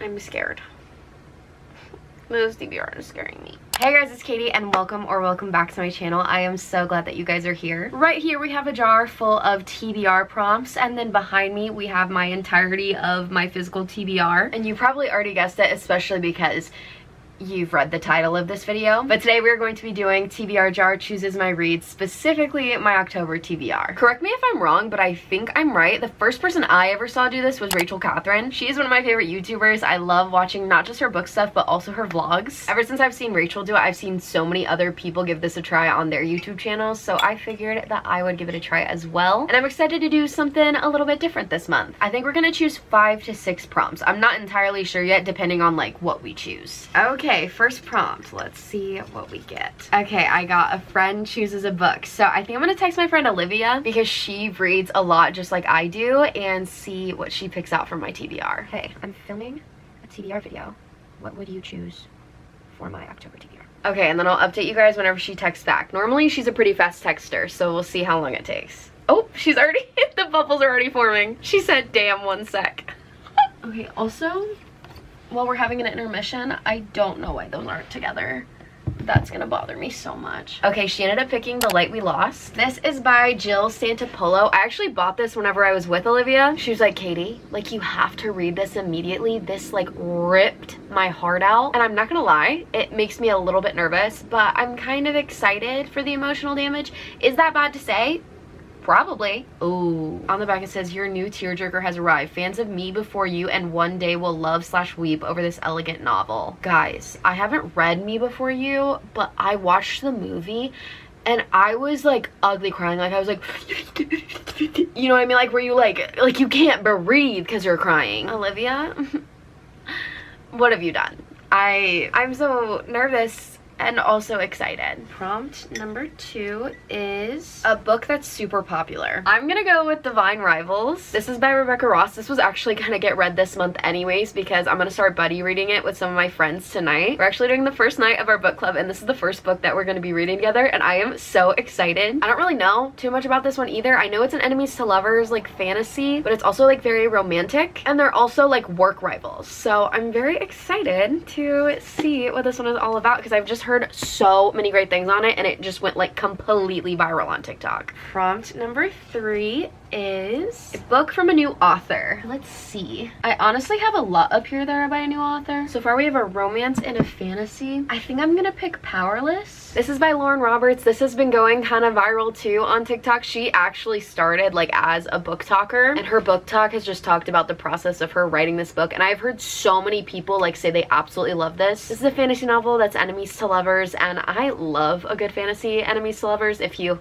I'm scared. This TBR is scaring me. Hey guys, it's Katie and welcome back to my channel. I am so glad that you guys are here. Right here we have a jar full of TBR prompts, and then behind me we have my entirety of my physical TBR. And you probably already guessed it, especially because you've read the title of this video. But today we're going to be doing TBR Jar Chooses My Reads, specifically my October TBR. Correct me if I'm wrong, but I think I'm right. The first person I ever saw do this was Rachel Catherine. She is one of my favorite YouTubers. I love watching not just her book stuff, but also her vlogs. Ever since I've seen Rachel do it, I've seen so many other people give this a try on their YouTube channels, so I figured that I would give it a try as well. And I'm excited to do something a little bit different this month. I think we're gonna choose 5 to 6 prompts. I'm not entirely sure yet, depending on like what we choose. Okay, first prompt. Let's see what we get. Okay, I got a friend chooses a book. So I think I'm gonna text my friend Olivia because she reads a lot just like I do, and see what she picks out from my TBR. Hey, I'm filming a TBR video. What would you choose for my October TBR? Okay, and then I'll update you guys whenever she texts back. Normally she's a pretty fast texter, so we'll see how long it takes. Oh, she's already, the bubbles are already forming. She said, damn, 1 sec. Okay, also, while we're having an intermission, I don't know why those aren't together. That's gonna bother me so much. Okay, she ended up picking The Light We Lost. This is by Jill Santopolo. I actually bought this whenever I was with Olivia. She was like, Katie, like, you have to read this immediately. This like ripped my heart out. And I'm not gonna lie, it makes me a little bit nervous, but I'm kind of excited for the emotional damage. Is that bad to say? Probably. Ooh. On the back it says, your new tearjerker has arrived. Fans of Me Before You and One Day will love/weep over this elegant novel. Guys, I haven't read Me Before You, but I watched the movie and I was like ugly crying. Like I was like, you know what I mean? Like where you like you can't breathe because you're crying. Olivia, what have you done? I'm so nervous and also excited. Prompt number 2 is a book that's super popular. I'm gonna go with Divine Rivals. This is by Rebecca Ross. This was actually gonna get read this month anyways because I'm gonna start buddy reading it with some of my friends tonight. We're actually doing the first night of our book club, and this is the first book that we're gonna be reading together, and I am so excited. I don't really know too much about this one either. I know it's an enemies to lovers like fantasy, but it's also like very romantic, and they're also like work rivals. So I'm very excited to see what this one is all about because I've just heard so many great things on it, and it just went like completely viral on TikTok. Prompt number 3 is a book from a new author. Let's see. I honestly have a lot up here that are by a new author. So far we have a romance and a fantasy. I think I'm gonna pick Powerless. This is by Lauren Roberts. This has been going kind of viral too on TikTok. She actually started like as a book talker, and her book talk has just talked about the process of her writing this book, and I've heard so many people like say they absolutely love this. This is a fantasy novel that's enemies to lovers, and I love a good fantasy enemies to lovers, if you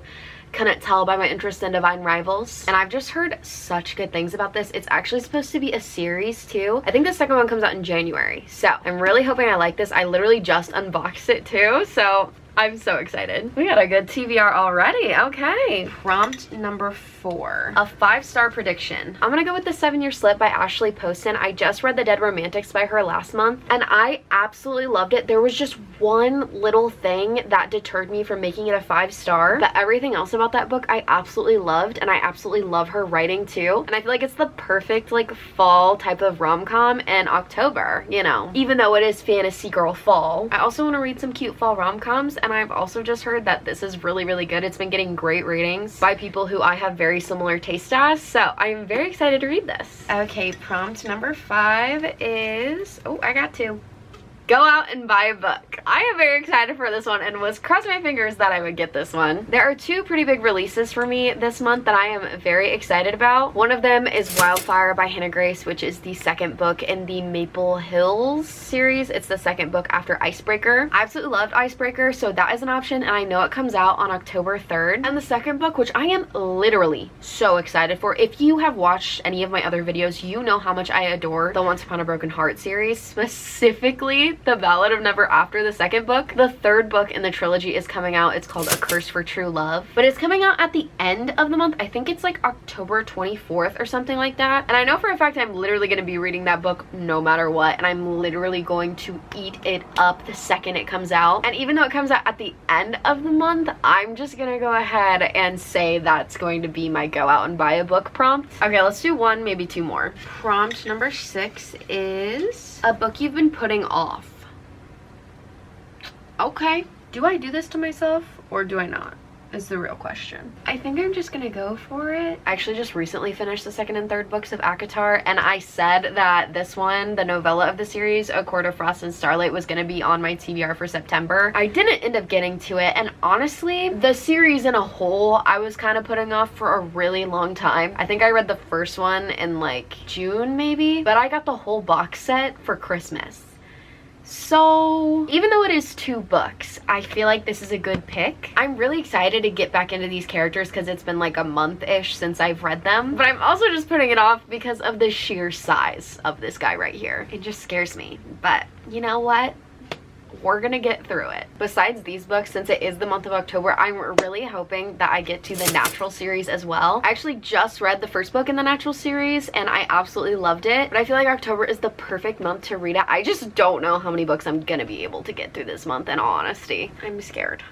couldn't tell by my interest in Divine Rivals. And I've just heard such good things about this. It's actually supposed to be a series too. I think the second one comes out in January, so I'm really hoping I like this. I literally just unboxed it too, so I'm so excited. We got a good TBR already. Okay. Prompt number 4. A 5-star prediction. I'm gonna go with The 7-Year Slip by Ashley Poston. I just read The Dead Romantics by her last month, and I absolutely loved it. There was just one little thing that deterred me from making it a 5-star, but everything else about that book I absolutely loved, and I absolutely love her writing too. And I feel like it's the perfect like fall type of rom-com in October, you know, even though it is fantasy girl fall. I also want to read some cute fall rom-coms, and I've also just heard that this is really, really good. It's been getting great ratings by people who I have very similar taste as, so I'm very excited to read this. Okay, prompt number 5 is, oh, I got 2. Go out and buy a book. I am very excited for this one and was crossing my fingers that I would get this one. There are 2 pretty big releases for me this month that I am very excited about. One of them is Wildfire by Hannah Grace, which is the second book in the Maple Hills series. It's the second book after Icebreaker. I absolutely loved Icebreaker, so that is an option, and I know it comes out on October 3rd. And the second book, which I am literally so excited for. If you have watched any of my other videos, you know how much I adore the Once Upon a Broken Heart series, specifically The Ballad of Never After, the second book. The third book in the trilogy is coming out. It's called A Curse for True Love, but it's coming out at the end of the month. I think it's like October 24th or something like that. And I know for a fact I'm literally going to be reading that book no matter what, and I'm literally going to eat it up the second it comes out. And even though it comes out at the end of the month, I'm just gonna go ahead and say that's going to be my go out and buy a book prompt. Okay, let's do 1, maybe 2 more. Prompt number 6 is A book you've been putting off. Okay. Do I do this to myself or do I not? Is the real question. I think I'm just gonna go for it. I actually just recently finished the second and third books of ACOTAR, and I said that this one, the novella of the series, A Court of Frost and Starlight, was gonna be on my TBR for September. I didn't end up getting to it, and honestly, the series in a whole, I was kind of putting off for a really long time. I think I read the first one in like June maybe, but I got the whole box set for Christmas. So even though it is 2 books, I feel like this is a good pick. I'm really excited to get back into these characters because it's been like a month-ish since I've read them. But I'm also just putting it off because of the sheer size of this guy right here. It just scares me. But you know what? We're gonna get through it. Besides these books, since it is the month of October, I'm really hoping that I get to the Natural series as well. I actually just read the first book in the Natural series and I absolutely loved it, but I feel like October is the perfect month to read it. I just don't know how many books I'm gonna be able to get through this month, in all honesty. I'm scared.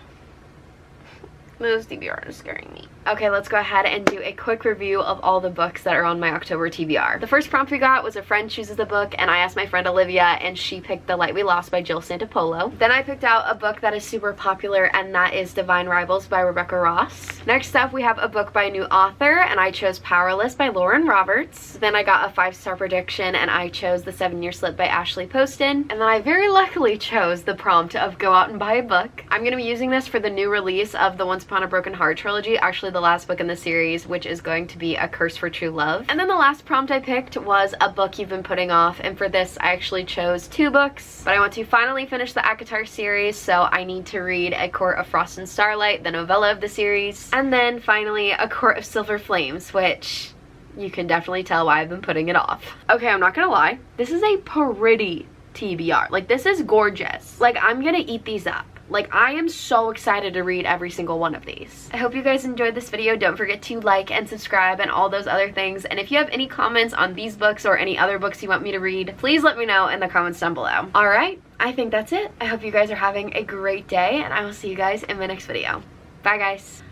Those TBR is scaring me. Okay, let's go ahead and do a quick review of all the books that are on my October TBR. The first prompt we got was a friend chooses the book, and I asked my friend Olivia, and she picked The Light We Lost by Jill Santopolo. Then I picked out a book that is super popular, and that is Divine Rivals by Rebecca Ross. Next up, we have a book by a new author, and I chose Powerless by Lauren Roberts. Then I got a 5-star prediction, and I chose The 7-Year Slip by Ashley Poston. And then I very luckily chose the prompt of Go Out and Buy a Book. I'm going to be using this for the new release of the Once Upon a Broken Heart trilogy, actually the last book in the series, which is going to be A Curse for True Love. And then the last prompt I picked was a book you've been putting off, and for this I actually chose 2 books, but I want to finally finish the ACOTAR series, so I need to read A Court of Frost and Starlight, the novella of the series, and then finally A Court of Silver Flames, which you can definitely tell why I've been putting it off. Okay, I'm not gonna lie, this is a pretty TBR. Like, this is gorgeous. Like, I'm gonna eat these up. Like, I am so excited to read every single one of these. I hope you guys enjoyed this video. Don't forget to like and subscribe and all those other things. And if you have any comments on these books or any other books you want me to read, please let me know in the comments down below. All right, I think that's it. I hope you guys are having a great day, and I will see you guys in my next video. Bye, guys.